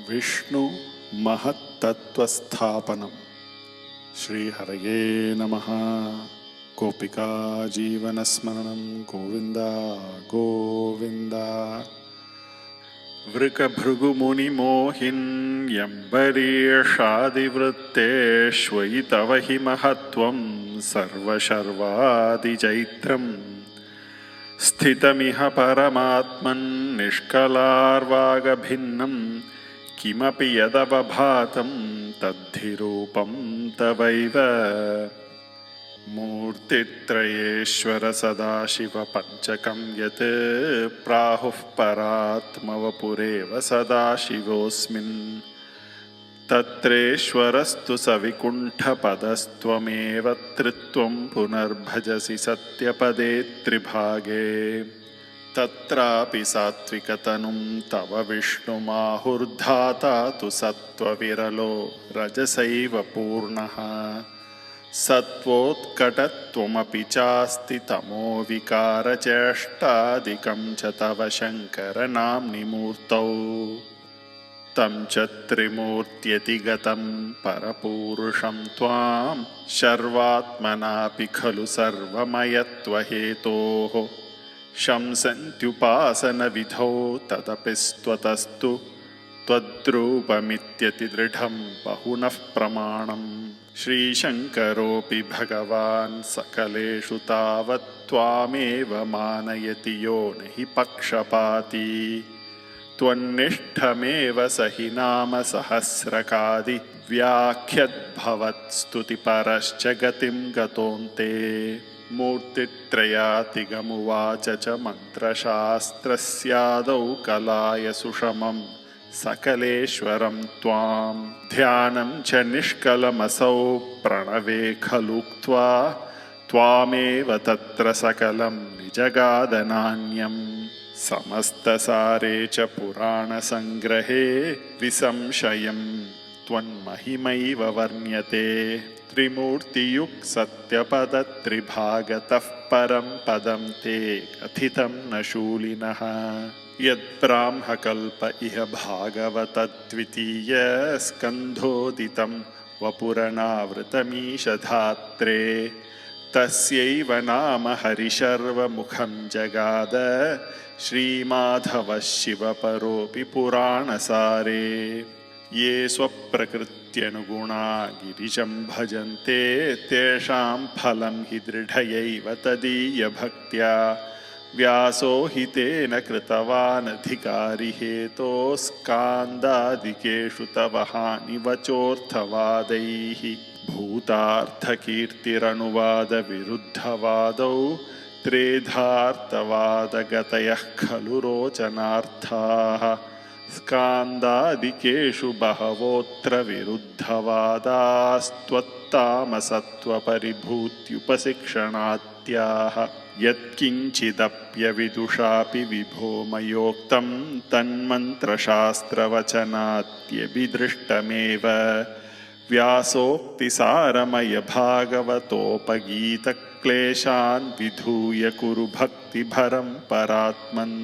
ವಿಷ್ಣು ಮಹತ್ತತ್ವಸ್ಥಾಪನಂ. ಶ್ರೀಹರಯೇ ನಮಃ. ಗೋಪಿಕಾ ಜೀವನಸ್ಮರಣಂ ಗೋವಿಂದ ಗೋವಿಂದ. ವೃಕಭೃಗುಮುನಿಮೋಹಿನ್ ಎಂಬರೀಷಾದಿವೃತ್ತೇಷ್ವಯಿ ತವ ಹಿ ಮಹತ್ವಂ ಸರ್ವಶರ್ವಾದಿಚೈತ್ರಂ ಸ್ಥಿತಮಿಹ ಪರಮಾತ್ಮನ್ ನಿಷ್ಕಲಾರ್ವಾಗಭಿನ್ನಂ ಕಿಮಪಿ ಯದವಭಾತಂ ತದ್ಧಿ ರೂಪಂ ತವೈವ. ಮೂರ್ತಿತ್ರಯೇಶ್ವರ ಸದಾಶಿವ ಪಂಚಕಂ ಯತ್ ಪ್ರಾಹುಃ ಪರಾತ್ಮವಪುರೇವ ಸದಾಶಿವೋಸ್ಮಿನ್ ತತ್ರೇಶ್ವರಸ್ತು ಸವಿಕುಂಠಪದಸ್ತ್ವಮೇವ ತ್ರಿತ್ವಂ ಪುನರ್ಭಜಸಿ ಸತ್ಯಪದೇ ತ್ರಿಭಾಗೇ. ತತ್ರಾಪಿ ಸಾತ್ವಿಕತನುಂ ತವ ವಿಷ್ಣುಮಾಹುರ್ಧಾತಾ ತು ಸತ್ವವಿರಲೋ ರಜಸೈವ ಪೂರ್ಣಃ. ಸತ್ವೋತ್ಕಟತ್ವಮಪಿ ಚಾಸ್ತಿ ತಮೋ ವಿಕಾರಚೇಷ್ಟಾದಿಕಂ ಚ ತವ ಶಂಕರ ನಾಮ್ನಿ ಮೂರ್ತೌ. ತಂ ಚ ತ್ರಿಮೂರ್ತ್ಯತಿಗತಂ ಪರಪೂರುಷಂ ತ್ವಾಂ ಶರ್ವಾತ್ಮನಾಪಿ ಖಲು ಸರ್ವಮಯತ್ವಹೇತೋಃ. ಶಂಸಂತ್ಯುಪಾಸನವಿಧೌ ತದಪಿ ಸ್ತ್ವತಸ್ತು ತ್ವದ್ರೂಪಮಿತ್ಯತಿದೃಢಂ ಬಹುನಃ ಪ್ರಮಾಣಂ. ಶ್ರೀಶಂಕರೋऽಪಿ ಭಗವಾನ್ ಸಕಲೇಷು ತಾವತ್ ತ್ವಾಮೇವ ಮಾನಯತಿ ಯೋ ನ ಹಿ ಪಕ್ಷಪಾತಿ. ತ್ವನ್ನಿಷ್ಠಮೇವ ಸ ಹಿ ನಾಮ ಸಹಸ್ರಕಾದಿ ವ್ಯಾಖ್ಯದ್ಭವತ್ ಸ್ತುತಿಪರಶ್ಚ ಗತಿಂ ಗತೋऽನ್ತೆ. ಮೂರ್ತಿತ್ರಯಾತಿಗಮುವಾಚ ಚ ಮಂತ್ರಶಾಸ್ತ್ರಸ್ಯಾದೌ ಕಲಾಯ ಸುಷಮಂ ಸಕಲೇಶ್ವರಂ ತ್ವಾಂ. ಧ್ಯಾನಂ ಚ ನಿಷ್ಕಲಮಸೌ ಪ್ರಣವೇ ಖಲುಕ್ತ್ವಾ ತ್ವಾಮೇವ ತತ್ರ ಸಕಲಂ ನಿಜಗಾದನಾನ್ಯಂ. ಸಮಸ್ತಸಾರೇ ಚ ಪುರಾಣಸಂಗ್ರಹೇ ವಿಸಂಶಯಂ ತ್ವನ್ಮಹಿಮೈವ ವರ್ಣ್ಯತೆ. ತ್ರಿಮೂರ್ತಿಯುಕ್ ಸತ್ಯಪದತ್ರಿಭಾಗತಃ ಪರಂ ಪದಂ ತೇ ಕಥಿತಂ ನ ಶೂಲಿನಃ. ಯದ್ಬ್ರಾಹ್ಮಕಲ್ಪ ಇಹ ಭಾಗವತದ್ವಿತೀಯ ಸ್ಕಂಧೋದಿತಂ ವಪುರನಾವೃತಮೀಶಧಾತ್ರೆ. ತಸ್ಯೈವ ನಾಮ ಹರಿಶರ್ವಮುಖಂ ಜಗಾದ ಶ್ರೀಮಾಧವಃ ಶಿವಪರೋऽಪಿ ಪುರಾಣಸಾರೇ. ಯೇ ಸ್ವಪ್ರಕೃತ್ಯನುಗುಣಾ ಗಿರಿಜಂ ಭಜಂತೆ ತೇಷಾಂ ಫಲಂ ಹಿ ದೃಢಯೈವ ತದೀಯಭಕ್ತ್ಯಾ. ವ್ಯಾಸೋ ಹಿ ತೇನ ಕೃತವಾನಧಿಕಾರಿ ಹೇತೋಸ್ಕಾಂದಾದಿಕೇಷು ತವ ಹಾನಿ ವಚೋರ್ಥವಾದೈಃ. ಭೂತಾರ್ಥಕೀರ್ತಿರನುವಾದ ವಿರುದ್ಧವಾದೌ ತ್ರೇಧಾರ್ಥವಾದಗತಯಃ ಖಲು ರೋಚನಾರ್ಥಾಃ. ಸ್ಕಾಂದಾದಿಕೇಷು ಬಹವೋತ್ರ ವಿರುದ್ಧವಾದಾಸ್ತ್ವತ್ತಾಮಸತ್ವಪರಿಭೂತ್ಯುಪಶಿಕ್ಷಣಾತ್ಯಾಹ. ಯತ್ಕಿಂಚಿದಪ್ಯವಿದುಷಾಪಿ ವಿಭೋ ಮಯೋಕ್ತಂ ತನ್ಮಂತ್ರಶಾಸ್ತ್ರವಚನಾತ್ಯಭಿದೃಷ್ಟಮೇವ. ವ್ಯಾಸೋಕ್ತಿಸಾರಮಯ ಭಾಗವತೋಪಗೀತಕ್ಲೇಶಾನ್ ವಿಧೂಯ ಕುರು ಭಕ್ತಿಭರಂ ಪರಾತ್ಮನ್.